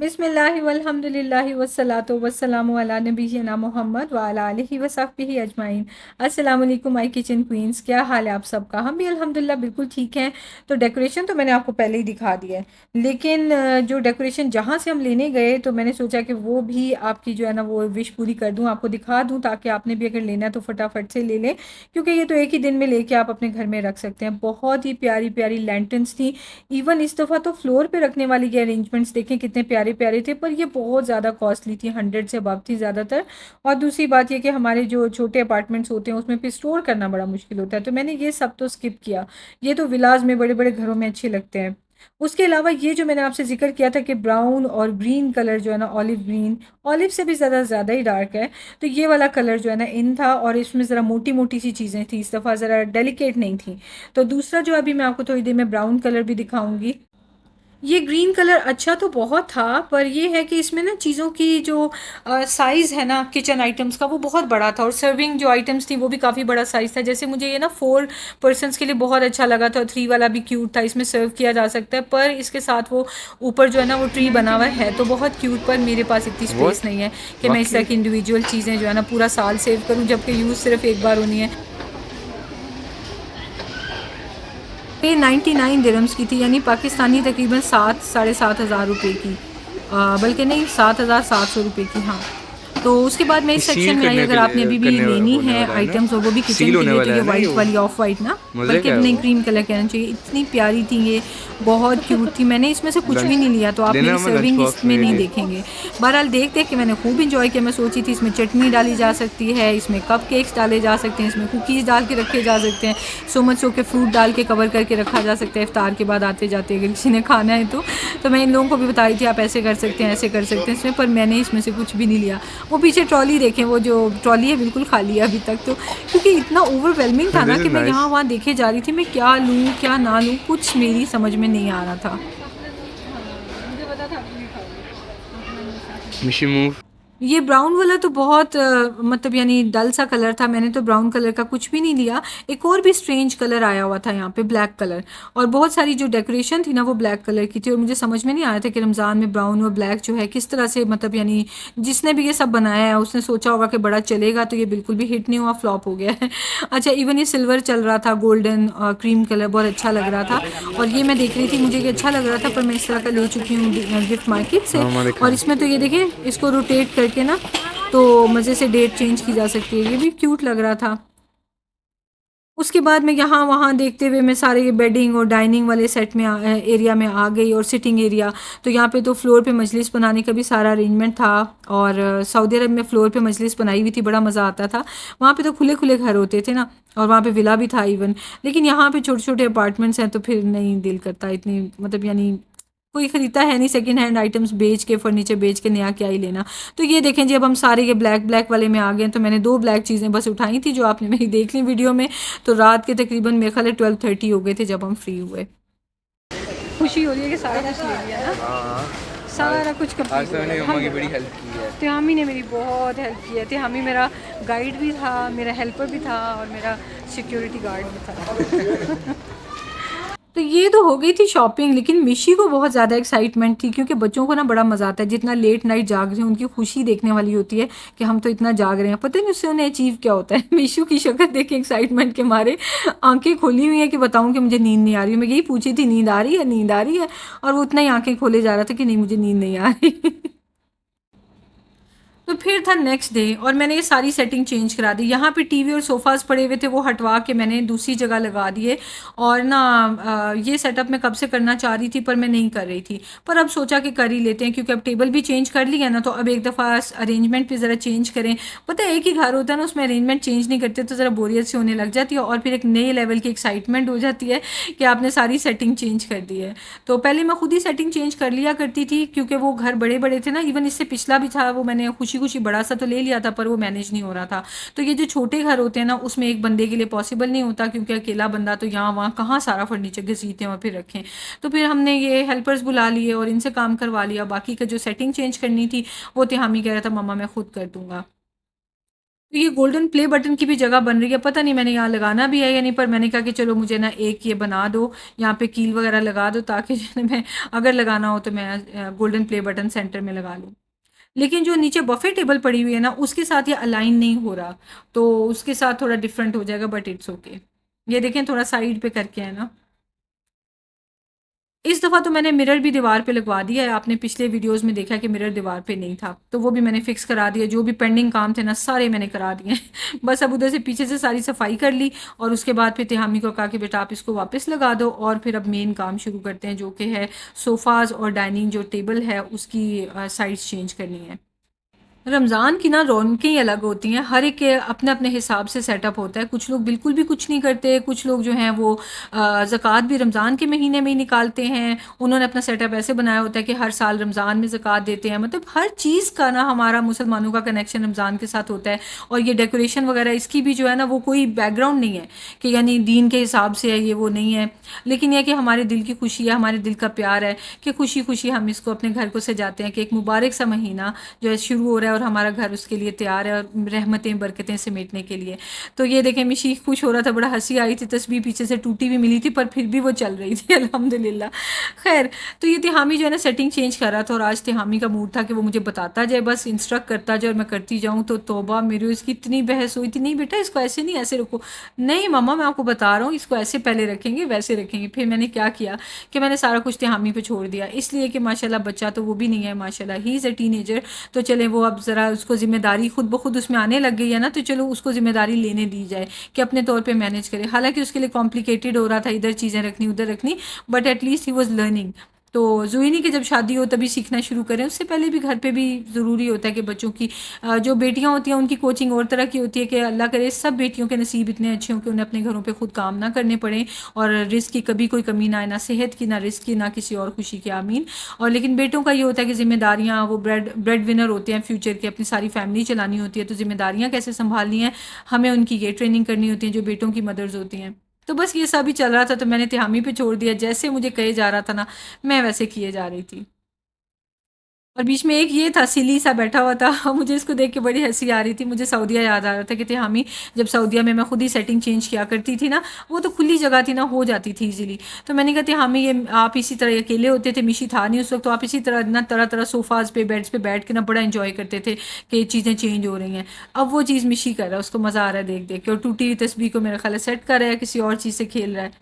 बिस्मिल्लाहि वल्हम्दुलिल्लाहि वस्सलातु वस्सलामु अला नबिय्यिना मोहम्मद व अला आलिहि व सहबिही अजमाइन। अस्सलाम वालेकुम माय किचन क्वींस, क्या हाल है आप सबका? हम भी अल्हम्दुलिल्लाह बिल्कुल ठीक हैं। तो डेकोरेशन तो मैंने आपको पहले ही दिखा दिया है, लेकिन जो डेकोरेशन जहाँ से हम लेने गए तो मैंने सोचा कि वो भी आपकी जो है ना वो विश पूरी कर दूँ, आपको दिखा दूँ, ताकि आपने भी अगर लेना है तो फटाफट से ले लें, क्योंकि ये तो एक ही दिन में लेके आप अपने घर में रख सकते हैं। बहुत ही प्यारी प्यारी लैंटर्न्स थी। इवन इस दफ़ा तो फ्लोर पे रखने वाली ये अरेंजमेंट्स देखें कितने प्यारे प्यारे थे, पर ये बहुत ज़्यादा कॉस्टली थी, 100 से अबव थी ज़्यादातर। और दूसरी बात ये कि हमारे जो छोटे अपार्टमेंट्स होते हैं उसमें फिर स्टोर करना बड़ा मुश्किल होता है, तो मैंने ये सब तो स्किप किया। ये तो विलाज में बड़े बड़े घरों में अच्छे लगते हैं। उसके अलावा ये जो मैंने आपसे जिक्र किया था कि ब्राउन और ग्रीन कलर जो है ना, ऑलिव ग्रीन, ऑलिव से भी ज़्यादा ही डार्क है, तो ये वाला कलर जो है ना इन था, और इसमें ज़रा मोटी मोटी सी चीज़ें थी, इस दफ़ा ज़रा डेलिकेट नहीं थी। तो दूसरा जो अभी मैं आपको थोड़ी देर में ब्राउन कलर भी दिखाऊंगी। ये ग्रीन कलर अच्छा तो बहुत था, पर ये है कि इसमें ना चीज़ों की जो साइज़ है ना किचन आइटम्स का, वो बहुत बड़ा था, और सर्विंग जो आइटम्स थी वो भी काफ़ी बड़ा साइज़ था। जैसे मुझे ये ना 4 पर्सनस के लिए बहुत अच्छा लगा था, 3 वाला भी क्यूट था, इसमें सर्व किया जा सकता है, पर इसके साथ वो ऊपर जो है ना वो ट्री बना हुआ है तो बहुत क्यूट, पर मेरे पास इतनी स्पेस व्हाट नहीं है कि मैं इस तरह वाकई की इंडिविजुअल चीज़ें जो है ना पूरा साल सेव करूँ, जबकि यूज़ सिर्फ एक बार होनी है। ये 99 दिरहम्स की थी, यानी पाकिस्तानी तकरीबन 7 साढ़े 7 हज़ार रुपये की, बल्कि नहीं, 7,700 रुपये की, हाँ। तो उसके बाद मैं ये इस सेक्शन सील में आई, करने के अगर आपने लिए अभी भी लेनी होने है वाला है ना। आइटम्स, और वो भी किचन सील के होने लिए, तो वाला ये है ना ये वाइट वो। वाली, ऑफ वाइट ना, मजे बल्कि का है नहीं, वो। क्रीम कलर कहना चाहिए। इतनी प्यारी थी ये, बहुत क्यूट थी। मैंने इसमें से कुछ भी लंच नहीं लिया, तो आप लेना मेरी हमें लंच सर्विंग बॉक्स इसमें मेरे नहीं लिए। देखेंगे। बहरहाल देख देख के मैंने खूब इंजॉय किया। मैं सोची थी इसमें चटनी डाली जा सकती है, इसमें कप केक्स डाले जा सकते हैं, इसमें कुकीज़ डाल के रखे जा सकते हैं, सो मच सो के फ्रूट डाल के कवर करके रखा जा सकता है इफ्तार के बाद आते जाते अगर किसी ने खाना है तो मैं इन लोगों को भी बता रही थी आप ऐसे कर सकते हैं, ऐसे कर सकते हैं इसमें, पर मैंने इसमें से कुछ भी नहीं लिया। वो पीछे ट्रॉली देखें, वो जो ट्रॉली है बिल्कुल खाली है अभी तक तो, क्योंकि इतना ओवरवेलमिंग था ना दिस इज कि मैं नाइस। यहाँ वहाँ देखे जा रही थी, मैं क्या लूँ क्या ना लूँ, कुछ मेरी समझ में नहीं आ रहा था। मिशी मूव। ये ब्राउन वाला तो बहुत मतलब यानी डल सा कलर था, मैंने तो ब्राउन कलर का कुछ भी नहीं लिया। एक और भी स्ट्रेंज कलर आया हुआ था यहाँ पे, ब्लैक कलर, और बहुत सारी जो डेकोरेशन थी ना वो ब्लैक कलर की थी, और मुझे समझ में नहीं आया था कि रमज़ान में ब्राउन और ब्लैक जो है किस तरह से, मतलब यानी जिसने भी ये सब बनाया है उसने सोचा होगा कि बड़ा चलेगा, तो ये बिल्कुल भी हिट नहीं हुआ, फ्लॉप हो गया है। अच्छा, इवन ये सिल्वर चल रहा था, गोल्डन क्रीम कलर, बहुत अच्छा लग रहा था। और ये मैं देख रही थी, मुझे ये अच्छा लग रहा था, पर मैं इस तरह का ले चुकी हूँ गिफ्ट मार्केट से। हाँ हमारे और खाए। इसमें तो ये देखें, इसको रोटेट करके ना तो मज़े से डेट चेंज की जा सकती है, ये भी क्यूट लग रहा था। उसके बाद में यहाँ वहाँ देखते हुए मैं सारे ये बेडिंग और डाइनिंग वाले सेट में एरिया में आ गई, और सिटिंग एरिया, तो यहाँ पे तो फ्लोर पे मजलिस बनाने का भी सारा अरेंजमेंट था। और सऊदी अरब में फ़्लोर पे मजलिस बनाई हुई थी, बड़ा मज़ा आता था। वहाँ पे तो खुले खुले घर होते थे ना, और वहाँ पे विला भी था इवन। लेकिन यहाँ पे छोटे छोटे अपार्टमेंट्स हैं, तो फिर नहीं दिल करता इतनी, मतलब यानी कोई खरीदता है नहीं सेकंड हैंड आइटम्स बेच के, फर्नीचर बेच के, नया क्या ही लेना। तो ये देखें जी, अब हम सारे ये ब्लैक ब्लैक वाले में आ गए हैं, तो मैंने 2 ब्लैक चीज़ें बस उठाई थी जो आपने मेरी देख ली वीडियो में। तो रात के तकरीबन मेरे ख्याल है 12:30 हो गए थे जब हम फ्री हुए। खुशी हो रही है कि सारा कुछ ले लिया ना, हाँ। आज सारा कुछ आज कंप्लीट तो हो मैंने गया। मम्मा हम की बड़ी हेल्प की है। त्यामी ने मेरी बहुत हेल्प की है। त्यामी मेरा गाइड भी था, मेरा हेल्पर भी था, और मेरा सिक्योरिटी गार्ड भी था। तो ये तो हो गई थी शॉपिंग, लेकिन मिशी को बहुत ज़्यादा एक्साइटमेंट थी, क्योंकि बच्चों को ना बड़ा मज़ा आता है जितना लेट नाइट जाग रहे हैं, उनकी खुशी देखने वाली होती है कि हम तो इतना जाग रहे हैं, पता नहीं उससे उन्हें अचीव क्या होता है। मिशू की शक्ल देख के एक्साइटमेंट के मारे आंखें खोली हुई है कि बताऊं कि मुझे नींद नहीं आ रही है। मैं यही पूछी थी, नींद आ रही है, नींद आ रही है, और वो उतना ही आंखें खोले जा रहा था कि नहीं मुझे नींद नहीं आ रही। तो फिर था नेक्स्ट डे, और मैंने ये सारी सेटिंग चेंज करा दी। यहाँ पे टीवी और सोफ़ाज़ पड़े हुए थे, वो हटवा के मैंने दूसरी जगह लगा दिए। और ना ये सेटअप मैं कब से करना चाह रही थी, पर मैं नहीं कर रही थी, पर अब सोचा कि कर ही लेते हैं, क्योंकि अब टेबल भी चेंज कर लिया ना, तो अब एक दफ़ा अरेंजमेंट भी ज़रा चेंज करें। पता है एक ही घर होता है ना, उसमें अरेंजमेंट चेंज नहीं करते तो ज़रा बोरियत से होने लग जाती है, और फिर एक नए लेवल की एक्साइटमेंट हो जाती है कि आपने सारी सेटिंग चेंज कर दी है। तो पहले मैं खुद ही सेटिंग चेंज कर लिया करती थी, क्योंकि वो घर बड़े बड़े थे ना, इवन इससे पिछला भी था, वो मैंने खुशी खुशी बड़ा सा तो ले लिया था, पर वो मैनेज नहीं हो रहा था। तो ये जो छोटे घर होते हैं ना, उसमें एक बंदे के लिए पॉसिबल नहीं होता, क्योंकि अकेला बंदा तो यहाँ वहाँ कहाँ सारा फर्नीचर घसीटें और फिर रखें। तो फिर हमने ये हेल्पर्स बुला लिए और इनसे काम करवा लिया। बाकी का जो सेटिंग चेंज करनी थी वो तो हामी कह रहा था मम्मा मैं खुद कर दूंगा। तो ये गोल्डन प्ले बटन की भी जगह बन रही है, पता नहीं मैंने यहाँ लगाना भी है या नहीं, पर मैंने कहा कि चलो मुझे ना एक ये बना दो, यहाँ पे कील वगैरह लगा दो, ताकि जो है मैं अगर लगाना हो तो मैं गोल्डन प्ले बटन सेंटर में लगा लूँ। लेकिन जो नीचे बफे टेबल पड़ी हुई है ना, उसके साथ ये अलाइन नहीं हो रहा, तो उसके साथ थोड़ा डिफरेंट हो जाएगा, बट इट्स ओके। ये देखें थोड़ा साइड पे करके है ना। इस दफ़ा तो मैंने मिरर भी दीवार पे लगवा दिया है। आपने पिछले वीडियोस में देखा कि मिरर दीवार पे नहीं था, तो वो भी मैंने फिक्स करा दिया। जो भी पेंडिंग काम थे ना, सारे मैंने करा दिए हैं। बस अब उधर से पीछे से सारी सफाई कर ली, और उसके बाद फिर तिहामी को कहा कि बेटा आप इसको वापस लगा दो, और फिर अब मेन काम शुरू करते हैं, जो कि है सोफ़ाज़ और डाइनिंग जो टेबल है उसकी साइड्स चेंज करनी है। रमज़ान की ना रौनकें ही अलग होती हैं, हर एक के अपने अपने हिसाब से सेटअप होता है। कुछ लोग बिल्कुल भी कुछ नहीं करते, कुछ लोग जो हैं वो ज़कात भी रमज़ान के महीने में ही निकालते हैं। उन्होंने अपना सेटअप ऐसे बनाया होता है कि हर साल रमज़ान में ज़कात देते हैं। मतलब हर चीज़ का ना हमारा मुसलमानों का कनेक्शन रमज़ान के साथ होता है। और ये डेकोरेशन वगैरह इसकी भी जो है ना, वो कोई बैकग्राउंड नहीं है कि यानी दीन के हिसाब से है, ये वो नहीं है। लेकिन यह कि हमारे दिल की खुशी है, हमारे दिल का प्यार है कि खुशी खुशी हम इसको अपने घर को सजाते हैं कि एक मुबारक सा महीना जो है शुरू हो रहा है, और हमारा घर उसके लिए तैयार है, और रहमतें बरकतें समेटने के लिए। तो ये देखें मिशी खुश हो रहा था, बड़ा हंसी आई थी। तस्बीह पीछे से टूटी भी मिली थी, पर फिर भी वो चल रही थी अल्हम्दुलिल्लाह। खैर, तो ये तिहामी जो है ना सेटिंग चेंज कर रहा था, और आज तिहामी का मूड था कि वो मुझे बताता जाए, बस इंस्ट्रक्ट करता जाए और मैं करती जाऊँ। तो तौबा मेरी इसकी इतनी बहस हुई थी, नहीं बेटा इसको ऐसे नहीं ऐसे रखो, नहीं मम्मा मैं आपको बता रहा हूँ इसको ऐसे पहले रखेंगे वैसे रखेंगे। फिर मैंने क्या किया कि मैंने सारा कुछ तिहामी पे छोड़ दिया, इसलिए कि माशाल्लाह बच्चा तो वो भी नहीं है, माशाल्लाह ही इज़ अ टीनेजर। तो चले वो अब ज़रा उसको ज़िम्मेदारी खुद ब खुद उसमें आने लग गई है ना, तो चलो उसको ज़िम्मेदारी लेने दी जाए कि अपने तौर पे मैनेज करे। हालांकि उसके लिए कॉम्प्लिकेटेड हो रहा था, इधर चीज़ें रखनी उधर रखनी, but at least he was learning. तो ज़रूरी नहीं कि जब शादी हो तभी सीखना शुरू करें, उससे पहले भी घर पे भी ज़रूरी होता है कि बच्चों की जो बेटियां होती हैं उनकी कोचिंग और तरह की होती है कि अल्लाह करे सब बेटियों के नसीब इतने अच्छे हों कि उन्हें अपने घरों पे खुद काम ना करने पड़े, और रिस्क की कभी कोई कमी ना आए, ना सेहत की, ना रिस्क की, ना किसी और खुशी की, आमीन। और लेकिन बेटों का ये होता है कि ज़िम्मेदारियाँ, वो ब्रेड विनर होते हैं फ्यूचर के, अपनी सारी फैमिली चलानी होती है, तो ज़िम्मेदारियाँ कैसे संभालनी है, हमें उनकी ये ट्रेनिंग करनी होती है जो बेटों की मदर्स होती हैं। तो बस ये सब ही चल रहा था, तो मैंने तिहामी पे छोड़ दिया, जैसे मुझे कहे जा रहा था ना मैं वैसे किए जा रही थी। और बीच में एक ये था सिली सा बैठा हुआ था मुझे इसको देख के बड़ी हंसी आ रही थी। मुझे सऊदीया याद आ रहा था कि तिहामी जब सऊदीया में मैं खुद ही सेटिंग चेंज किया करती थी ना, वो तो खुली जगह थी ना, हो जाती थी इजीली। तो मैंने कहा तिहामी ये आप इसी तरह अकेले होते थे, मिशी था नहीं उस वक्त, तो आप इसी तरह ना तरह तरह सोफ़ाज़ पे बेड्स पे बैठ के ना बड़ा इंजॉय करते थे कि चीज़ें चेंज हो रही हैं। अब वो चीज़ मिशी कर रहा है, उसको मज़ा आ रहा है देख देख के, और टूटी हुई तस्बीह को मेरा ख्याल है सेट कर रहा है, किसी और चीज़ से खेल रहा है।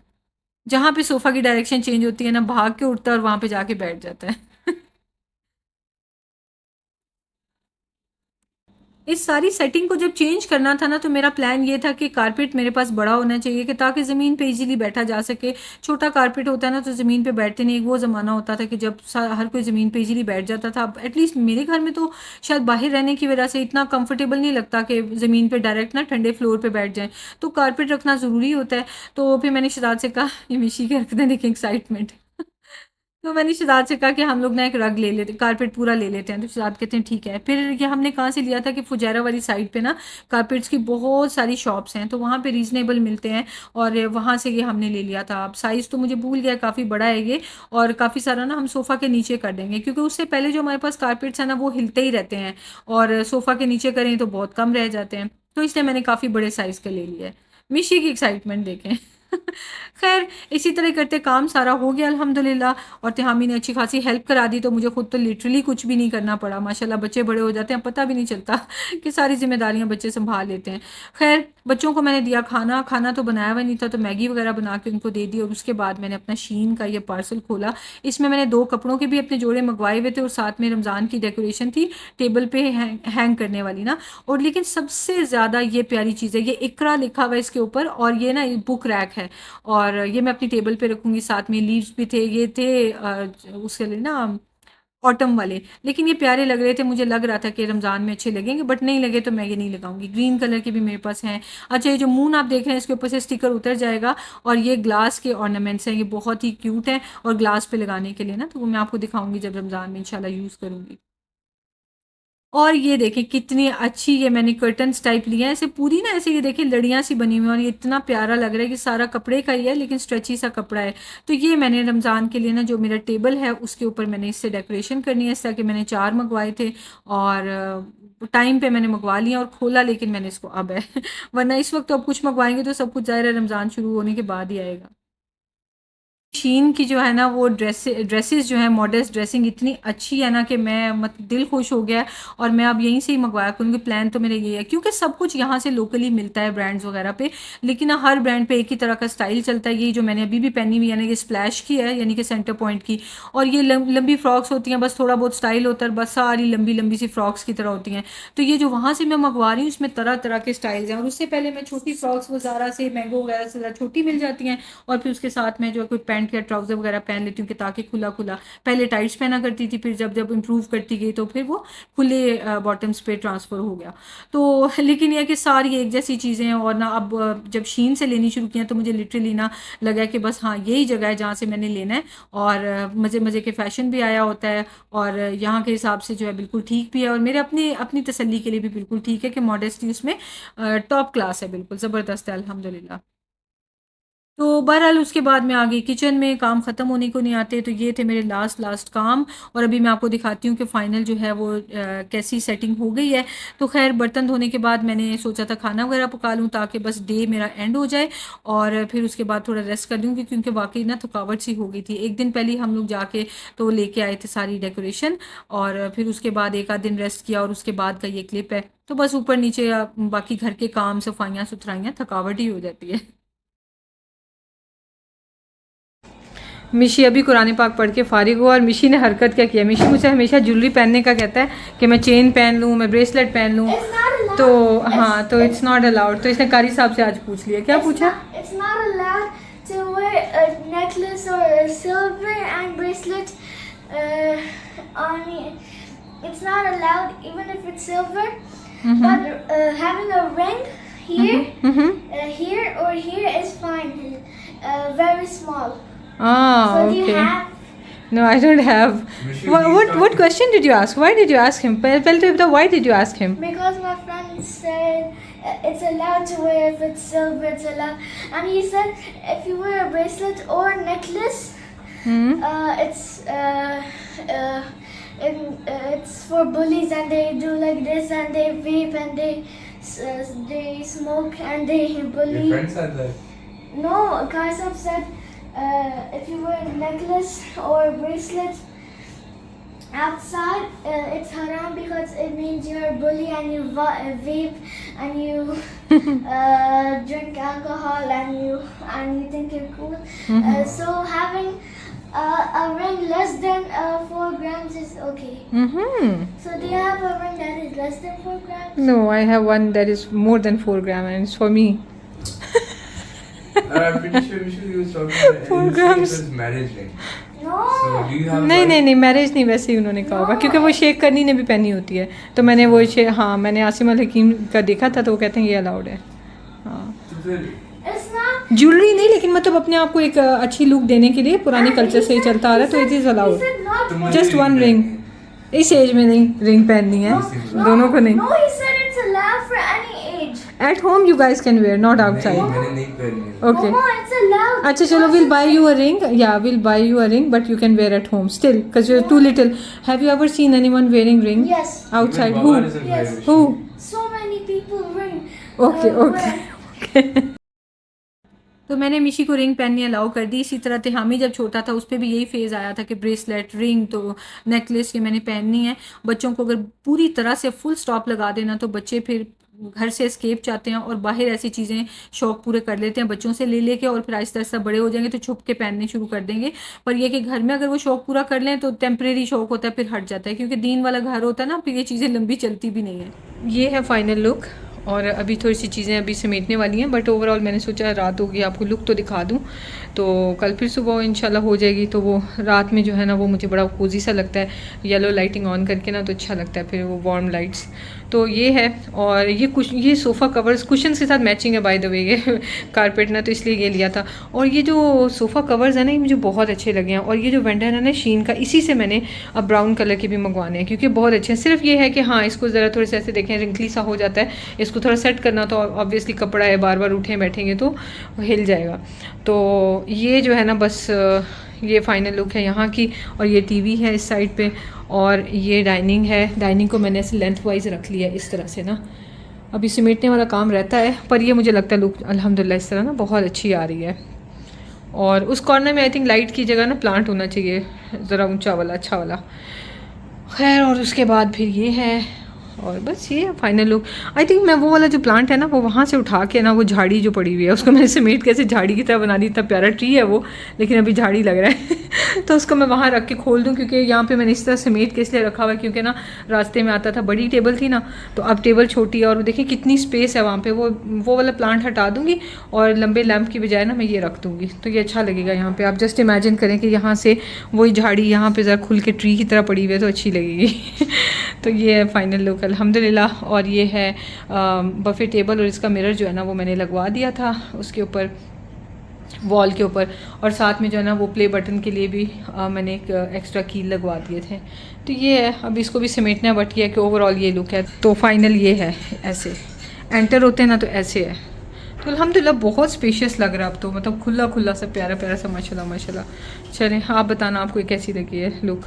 जहाँ पे सोफ़ा की डायरेक्शन चेंज होती है ना, भाग के उठता है और वहाँ पे जाके बैठ जाता है। इस सारी सेटिंग को जब चेंज करना था ना, तो मेरा प्लान ये था कि कारपेट मेरे पास बड़ा होना चाहिए कि ताकि ज़मीन पे इजीली बैठा जा सके। छोटा कारपेट होता है ना तो ज़मीन पे बैठते नहीं, एक वो ज़माना होता था कि जब हर कोई ज़मीन पे इजीली बैठ जाता था। अब एटलीस्ट मेरे घर में तो शायद बाहर रहने की वजह से इतना कंफर्टेबल नहीं लगता कि ज़मीन पे डायरेक्ट ना ठंडे फ्लोर पे बैठ जाएं, तो कारपेट रखना ज़रूरी होता है। तो फिर मैंने शहजाद से कहा ये मिशी के रख दें, देखें एक्साइटमेंट। तो मैंने शहजाद से कहा कि हम लोग ना एक रग ले लेते, कारपेट पूरा ले लेते हैं। तो शहजाद कहते हैं ठीक है। फिर ये हमने कहाँ से लिया था कि फुजैरा वाली साइड पे ना कारपेट्स की बहुत सारी शॉप्स हैं, तो वहाँ पे रीज़नेबल मिलते हैं, और वहाँ से ये हमने ले लिया था। अब साइज़ तो मुझे भूल गया, काफ़ी बड़ा है ये, और काफ़ी सारा ना हम सोफ़ा के नीचे कर देंगे, क्योंकि उससे पहले जो हमारे पास कारपेट्स हैं ना वो हिलते ही रहते हैं, और सोफ़ा के नीचे करें तो बहुत कम रह जाते हैं। तो इसलिए मैंने काफ़ी बड़े साइज़ का ले लिया है। मिशी की एक्साइटमेंट देखें। खैर, इसी तरह करते काम सारा हो गया अल्हम्दुलिल्लाह, और तिहामी ने अच्छी खासी हेल्प करा दी, तो मुझे खुद तो लिटरली कुछ भी नहीं करना पड़ा। माशाल्लाह बच्चे बड़े हो जाते हैं, पता भी नहीं चलता कि सारी ज़िम्मेदारियाँ बच्चे सँभाल लेते हैं। खैर, बच्चों को मैंने दिया खाना, खाना तो बनाया हुआ नहीं था, तो मैगी वगैरह बना के उनको दे दी, और उसके बाद मैंने अपना शीन का ये पार्सल खोला। इसमें मैंने 2 कपड़ों के भी अपने जोड़े मँगवाए हुए थे, और साथ में रमज़ान की डेकोरेशन थी टेबल पे हैंग करने वाली ना। और लेकिन सबसे ज़्यादा ये प्यारी चीज़ है, ये इकरा लिखा हुआ है इसके ऊपर, और ये ना बुक रैक है, और ये मैं अपनी टेबल पे रखूँगी। साथ में लीव्स भी थे, ये थे उसके लिए ना ऑटम वाले, लेकिन ये प्यारे लग रहे थे, मुझे लग रहा था कि रमज़ान में अच्छे लगेंगे, बट नहीं लगे तो मैं ये नहीं लगाऊंगी। ग्रीन कलर के भी मेरे पास हैं। अच्छा, ये जो मून आप देख रहे हैं इसके ऊपर से स्टिकर उतर जाएगा, और ये ग्लास के ऑर्नामेंट्स हैं, ये बहुत ही क्यूट हैं, और ग्लास पे लगाने के लिए ना, तो वो मैं आपको दिखाऊंगी जब रमज़ान में इंशाल्लाह यूज़ करूँगी। और ये देखें कितनी अच्छी ये मैंने कर्टन्स टाइप लिया है, ऐसे पूरी ना ऐसे ये देखें लड़ियाँ सी बनी हुई हैं और ये इतना प्यारा लग रहा है कि सारा कपड़े का ही है लेकिन स्ट्रेची सा कपड़ा है। तो ये मैंने रमज़ान के लिए ना जो मेरा टेबल है उसके ऊपर मैंने इससे डेकोरेशन करनी है। इस तरह के मैंने 4 मंगवाए थे और टाइम पे मैंने मंगवा लिया और खोला, लेकिन मैंने इसको अब है वरना इस वक्त तो अब कुछ मंगवाएंगे तो सब कुछ ज़ाहिर है रमज़ान शुरू होने के बाद ही आएगा। शीन की जो है ना वो ड्रेसेस जो है मॉडर्न ड्रेसिंग इतनी अच्छी है ना कि मैं मत दिल खुश हो गया है और मैं अब यहीं से ही मंगवाया करूँगी। प्लान तो मेरा ये है क्योंकि सब कुछ यहाँ से लोकली मिलता है ब्रांड्स वगैरह पे, लेकिन ना हर ब्रांड पे एक ही तरह का स्टाइल चलता है। ये जो मैंने अभी भी पहनी हुई है ना ये स्प्लैश की है यानी कि सेंटर पॉइंट की, और ये लंबी फ्रॉक्स होती हैं, बस थोड़ा बहुत स्टाइल होता है, बस सारी लंबी लंबी सी फ्रॉक्स की तरह होती हैं। तो ये जो वहाँ से मैं मंगवा रही हूँ इसमें तरह तरह के स्टाइल्स हैं, और उससे पहले मैं छोटी फ्रॉक्स वो ज़ारा से मैंगो वगैरह से ज़रा छोटी मिल जाती हैं, और फिर उसके साथ में जो है कोई पैंट या ट्राउज़र वगैरह पहन लेती हूँ कि ताकि खुला खुला, पहले टाइट्स पहना करती थी, फिर जब जब इम्प्रूव करती गई तो फिर वो खुले बॉटम्स पे ट्रांसफ़र हो गया। तो लेकिन यह कि सारी एक जैसी चीज़ें हैं, और ना अब जब शीन से लेनी शुरू किया तो मुझे लिटरली ना लगा कि बस हाँ यही जगह है जहाँ से मैंने लेना है, और मज़े मज़े के फ़ैशन भी आया होता है और यहाँ के हिसाब से जो है बिल्कुल ठीक भी है, और मेरे अपनी अपनी तसल्ली के लिए भी बिल्कुल ठीक है कि मॉडेस्टी उसमें टॉप क्लास है, बिल्कुल ज़बरदस्त है अल्हम्दुलिल्लाह। तो बहरहाल उसके बाद मैं आ गई किचन में, काम ख़त्म होने को नहीं आते, तो ये थे मेरे लास्ट काम। और अभी मैं आपको दिखाती हूँ कि फ़ाइनल जो है वो कैसी सेटिंग हो गई है। तो खैर बर्तन धोने के बाद मैंने सोचा था खाना वगैरह पका लूँ ताकि बस डे मेरा एंड हो जाए, और फिर उसके बाद थोड़ा रेस्ट कर लूँगी क्योंकि वाकई ना थकावट सी हो गई थी। एक दिन पहले हम लोग जाके तो लेके आए थे सारी डेकोरेशन, और फिर उसके बाद एक आध दिन रेस्ट किया, और उसके बाद का ये क्लिप है। तो बस ऊपर नीचे बाकी घर के काम सफाइयाँ सुथराइयाँ थकावट ही हो जाती है। मिशी अभी कुरान पाक पढ़ के फारिग हुआ, और मिशी ने हरकत क्या किया, मिशी मुझसे हमेशा ज्वेलरी पहनने का कहता है कि मैं चेन पहन लूँ, मैं ब्रेसलेट पहन लूँ। तो हाँ, तो इट्स नॉट अलाउड। तो इसने कारी साहब से आज पूछ लिया, क्या पूछा? It's not allowed to wear a necklace or a silver and bracelet on it. It's not allowed even if it's silver. But having a ring here or here is fine. Very small. Ah, So do you okay. have? No, I don't have. What question did you ask? Why did you ask him? पहले तो बता, why did you ask him? Because my friend said it's allowed to wear if it's silver, it's allowed. And he said if you wear a bracelet or a necklace, it's for bullies and they do like this and they vape and they smoke and they bully. Your friend said that. No, Kaisab said if you wear a necklace or a bracelet outside, it's haram because it means you're a bully and you vape and you drink alcohol and you think you're cool. So having a ring less than 4 grams is okay. So do you have a ring that is less than 4 grams? No, I have one that is more than 4 gram and it's for me. I'm pretty sure he was talking about 4 it grams. was marriage ring. No. So do you have नहीं one? नहीं नहीं, marriage नहीं, वैसे ही उन्होंने कहा होगा No. क्योंकि वो शेख करनी ने भी पहनी होती है, तो मैंने वो हाँ मैंने आसिम अल हकीम का देखा था तो वो कहते हैं ये अलाउड है। हाँ, तो फिर It's not. ज्वेलरी नहीं, लेकिन मतलब अपने आप को एक अच्छी लुक देने के लिए पुराने कल्चर से ही चलता आ रहा है, तो it is He allowed. said not. तो मुझे जस्ट ring वन पहननी रिंग, है। इस एज में नहीं रिंग पहननी है, दोनों को नहीं। No, he said it's allowed for any age. At home you guys can wear, not नहीं, आउटसाइड। मैंने नहीं पहनी है। Okay, Mama, it's allowed. अच्छा चलो, will buy you a ring, या will buy you a ring but you can wear at home still because you are too little. Have you ever seen anyone wearing ring Yes. Outside? Even who? Baba doesn't wear Yes. it. Who? So many people ring. Okay wear. Okay. तो मैंने मिशी को ring पहननी allow कर दी। इसी तरह तिहामी जब छोटा था उस पर भी यही फेज़ आया था कि ब्रेसलेट, रिंग, तो नेकलेस ये मैंने पहननी है। बच्चों को अगर पूरी तरह से फुल स्टॉप लगा देना तो बच्चे फिर घर से एस्केप चाहते हैं और बाहर ऐसी चीज़ें शौक पूरे कर लेते हैं बच्चों से ले लेके, और फिर आहिस्ता आहिस्ता बड़े हो जाएंगे तो छुप के पहनने शुरू कर देंगे। पर यह कि घर में अगर वो शौक पूरा कर लें तो टेम्परेरी शौक होता है, फिर हट जाता है, क्योंकि दीन वाला घर होता है ना, फिर ये चीज़ें लंबी चलती भी नहीं है। ये है फाइनल लुक, और अभी थोड़ी सी चीज़ें अभी समेटने वाली हैं, बट ओवरऑल मैंने सोचा रात होगी आपको लुक तो दिखा दूं। तो कल फिर सुबह इंशाल्लाह हो जाएगी। तो वो रात में जो है ना वो मुझे बड़ा कोजी सा लगता है, येलो लाइटिंग ऑन करके ना तो अच्छा लगता है फिर वो वार्म लाइट्स। तो ये है। और ये सोफ़ा कवर्स कुशन के साथ मैचिंग है बाय द वे, ये कारपेट ना, तो इसलिए ये लिया था। और ये जो सोफ़ा कवर्स है ना ये मुझे बहुत अच्छे लगे हैं। और ये जो वेंडर है ना शीन का, इसी से मैंने अब ब्राउन कलर के भी मंगवाने हैं क्योंकि बहुत अच्छे हैं। सिर्फ ये है कि हाँ इसको ज़रा थोड़े से ऐसे देखें रिंकली सा हो जाता है, इसको थोड़ा सेट करना तो ऑब्वियसली कपड़ा है, बार बार उठे बैठेंगे तो हिल जाएगा। तो ये जो है ना बस ये फाइनल लुक है यहाँ की। और ये टीवी है इस साइड पे, और ये डाइनिंग है। डाइनिंग को मैंने ऐसे लेंथ वाइज रख लिया इस तरह से ना। अभी समेटने वाला काम रहता है, पर ये मुझे लगता है लुक अल्हम्दुलिल्लाह इस तरह ना बहुत अच्छी आ रही है। और उस कॉर्नर में आई थिंक लाइट की जगह ना प्लांट होना चाहिए, ज़रा ऊंचा वाला, अच्छा वाला। खैर, और उसके बाद फिर ये है, और बस ये फाइनल लुक। आई थिंक मैं वो वाला जो प्लांट है ना वो वहाँ से उठा के ना, वो झाड़ी जो पड़ी हुई है उसको मैंने समेट कैसे झाड़ी की तरह बना दी। इतना प्यारा ट्री है वो, लेकिन अभी झाड़ी लग रहा है तो उसको मैं वहाँ रख के खोल दूँ, क्योंकि यहाँ पे मैंने इस तरह समेट के इसलिए रखा हुआ है क्योंकि ना रास्ते में आता था, बड़ी टेबल थी ना, तो अब टेबल छोटी है और देखिए कितनी स्पेस है वहाँ पे। वो वाला प्लांट हटा दूँगी और लंबे लैंप की बजाय ना मैं ये रख दूँगी, तो ये अच्छा लगेगा यहाँ पे। आप जस्ट इमेजिन करें कि यहाँ से वही झाड़ी यहाँ पे ज़रा खुल के ट्री की तरह पड़ी हुई है तो अच्छी लगेगी तो ये है फाइनल लुक अल्हम्दुलिल्लाह। और ये है बफे टेबल, और इसका मिरर जो है ना वो मैंने लगवा दिया था उसके ऊपर, वॉल के ऊपर। और साथ में जो है ना वो प्ले बटन के लिए भी मैंने एक एक्स्ट्रा कील लगवा दिए थे। तो ये है, अब इसको भी समेटना, बट ये है कि ओवरऑल ये लुक है। तो फाइनल ये है, ऐसे एंटर होते हैं ना तो ऐसे है। तो अल्हम्दुलिल्लाह बहुत स्पेशियस लग रहा है अब तो, मतलब खुला खुला सा प्यारा प्यारा सा, माशाल्लाह माशाल्लाह। चलें आप बताना आपको कैसी लगी है लुक।